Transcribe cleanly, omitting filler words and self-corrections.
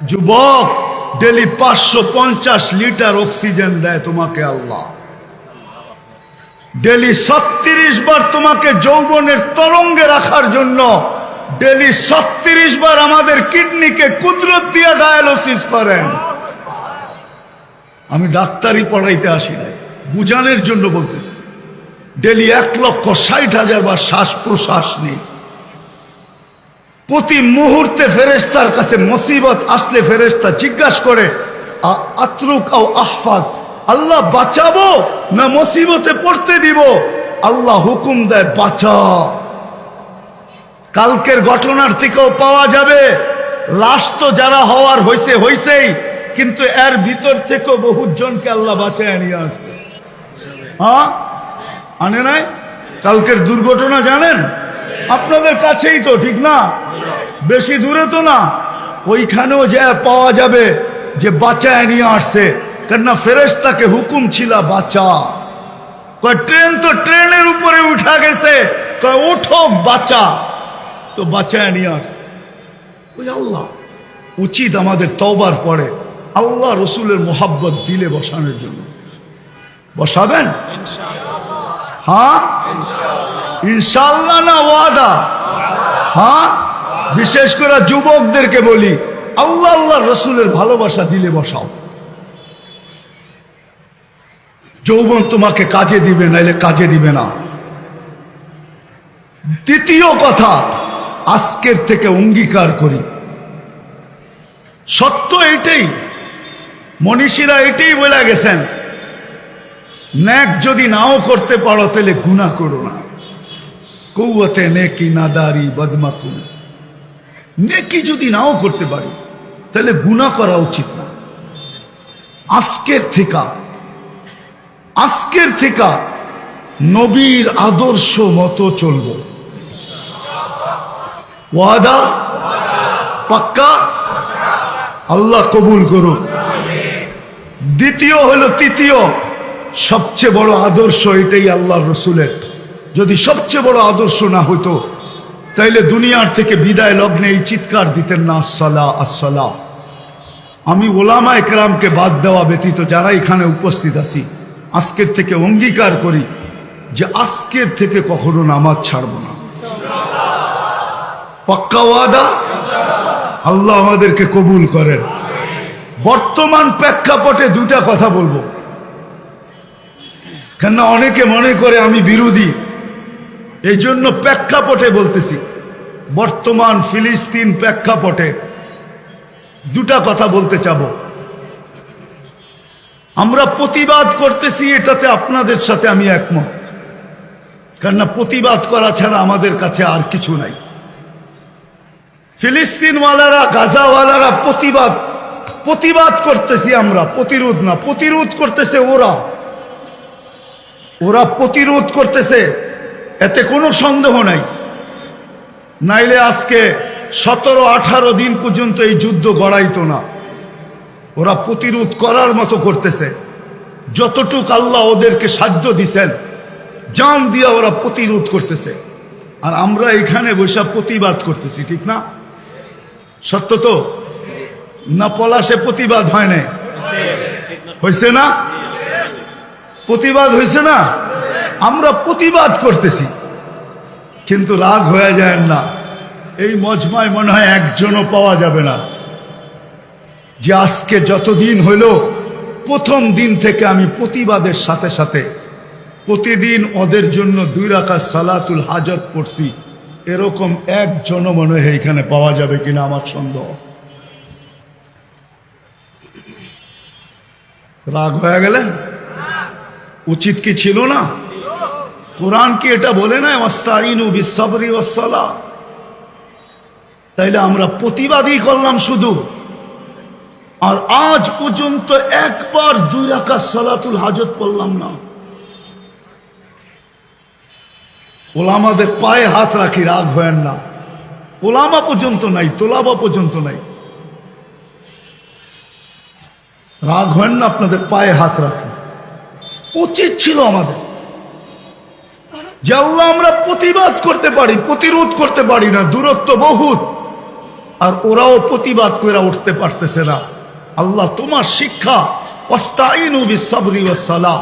যুবক daily 550 litre oxygen দেয় তোমাকে আল্লাহ, ডেলি 36 বার তোমাকে যৌবনের তরঙ্গে রাখার জন্য ডেলি 36 বার আমাদের কিডনিকে কুদরত দিয়ে ডায়ালিসিস করেন। আমি ডাক্তারি পড়াইতে আসি নাই, বুঝানোর জন্য বলতেছি। ডেলি 1,60,000 বার শ্বাস প্রশ্বাস নেই। প্রতি মুহূর্তে ফেরেশতার কাছে মুসিবত আসলে ফেরেশতা জিজ্ঞাসা করে আতরুক আও আহফাদ, আল্লাহ বাঁচাবো না মুসিবতে পড়তে দিব? আল্লাহ হুকুম দেয় বাঁচা। কালকের ঘটনার থেকেও পাওয়া যাবে লাশ তো যারা হওয়ার হইছে হইছেই, কিন্তু এর ভিতর থেকেও বহু জনকে আল্লাহ বাঁচায় নিয়ে আসছে। হ্যাঁ আনে নাই? কালকের দুর্ঘটনা জানেন? আপনাদের কাছেই তো, ঠিক না? বেশি দূরে তো না। ওইখানেও যে পাওয়া যাবে যে বাঁচায় নিয়ে আসছে, কেননা ফেরেশতাকে হুকুম ছিল বাঁচা। কয় ট্রেন তো ট্রেনের উপরে উঠা গেছে, কয় ওঠো বাঁচা, তো বাঁচায় নিয়ে আসছে ওই আল্লাহ। উচিত আমাদের তওবার পরে আল্লাহ রসুলের মোহাব্বত দিলে বসানোর জন্য। বসাবেন? হ্যাঁ ইনশাআল্লাহ না ওয়াদা? হ্যাঁ বিশেষ করে যুবকদেরকে বলি, আল্লাহ আল্লাহ রসুলের ভালোবাসা দিলে বসাও। যৌবন তোমাকে কাজে দিবে, নাইলে কাজে দিবে না। দ্বিতীয় কথা, আজকের থেকে অঙ্গীকার করি, সত্য এইটাই, মনীষীরা এটাই বলে গেছেন, নেক যদি নাও করতে পারো তাহলে গুনাহ করো না। কৌয়াতে নেকি নাদারি বদমাকুন, নেকি যদি নাও করতে পারি তাহলে গুনাহ করা উচিত না। আজকের থেকে নবীর আদর্শ মতো চলবো। ওয়াদা? পাক্কা? আল্লাহ কবুল করুন। দ্বিতীয় হলো, তৃতীয় সবচেয়ে বড় আদর্শ এটাই আল্লাহ রসুলের। যদি সবচেয়ে বড় আদর্শ না হতো তাইলে দুনিয়ার থেকে বিদায় লগ্নে এই চিৎকার দিতেন না, আসসালাহ আসসালাহ। আমি ওলামা একরামকে বাদ দেওয়া ব্যতীত যারা এখানে উপস্থিত আছি, আজকের থেকে অঙ্গীকার করি যে আজকের থেকে কখনো নামাজ ছাড়ব না। পাক্কা ওয়াদা? আল্লাহ আমাদেরকে কবুল করেন। বর্তমান প্রেক্ষাপটে দুটা কথা বলবো, কেননা অনেকে মনে করে আমি বিরোধী, এই জন্য প্রেক্ষাপটে বলতেছি। বর্তমান ফিলিস্তিন প্রেক্ষাপটে দুটা কথা বলতে চাব। আমরা প্রতিবাদ করতেছি, এটাতে আপনাদের সাথে আমি একমত, কেননা প্রতিবাদ করা ছাড়া আমাদের কাছে আর কিছু নাই। ফিলিস্তিনওয়ালারা, গাজাওয়ালারা প্রতিবাদ করতেছি আমরা, প্রতিরোধ না। প্রতিরোধ করতেছে ওরা প্রতিরোধ করতেছে, এতে কোনো সন্দেহ নাই। নাইলে আজকে 17-18 দিন পর্যন্ত এই যুদ্ধ গড়াইতো না। ওরা প্রতিরোধ করার মতো করতেছে, যতটুক আল্লাহ ওদেরকে সাধ্য দিছেন জান দিয়া ওরা প্রতিরোধ করতেছে। আর আমরা এখানে বসে প্রতিবাদ করতেছি, ঠিক না? সত্য তো না? পলাশে প্রতিবাদ হয় না? হয়েছে না? প্রতিবাদ হয়েছে না? আমরা প্রতিবাদ করতেছি, কিন্তু রাগ হয়ে যায় না। এই মজমায় মনে হয় একজনও পাওয়া যাবে না যে আজকে যতদিন হইল প্রথম দিন থেকে আমি প্রতিবাদের সাথে সাথে প্রতিদিন ওদের জন্য 2 রাকাত সালাতুল হাজত পড়ছি, এরকম একজনও মনে হয় এখানে পাওয়া যাবে কিনা আমার সন্দেহ। রাগ হয়ে গেলে উচিত কি ছিল না? কোরআন কি এটা বলে না ওয়াস্তাইনু বিসসবরি ওয়াসসালাহ? তাইলে আমরা প্রতিবাদই করলাম শুধু, আর আজ পর্যন্ত একবার 2 রাকাত সালাতুল হাজত পড়লাম না। ওলামাদের পায়ে হাত রাখি, রাগ হয়েন না। ওলামা পর্যন্ত নাই, তোলাবা পর্যন্ত নাই, রাগ হয়েন না, আপনাদের পায়ে হাত রাখি। উচিত ছিল আমাদের যে আল্লাহ আমরা প্রতিবাদ করতে পারি, প্রতিরোধ করতে পারি না, দূরত্ব বহুত। আর ওরাও প্রতিবাদ করে উঠতে পারতেছে না। আল্লাহ তোমার শিক্ষা ওয়াস্তাইনু বিস সাবরি ওয়াস সালাহ,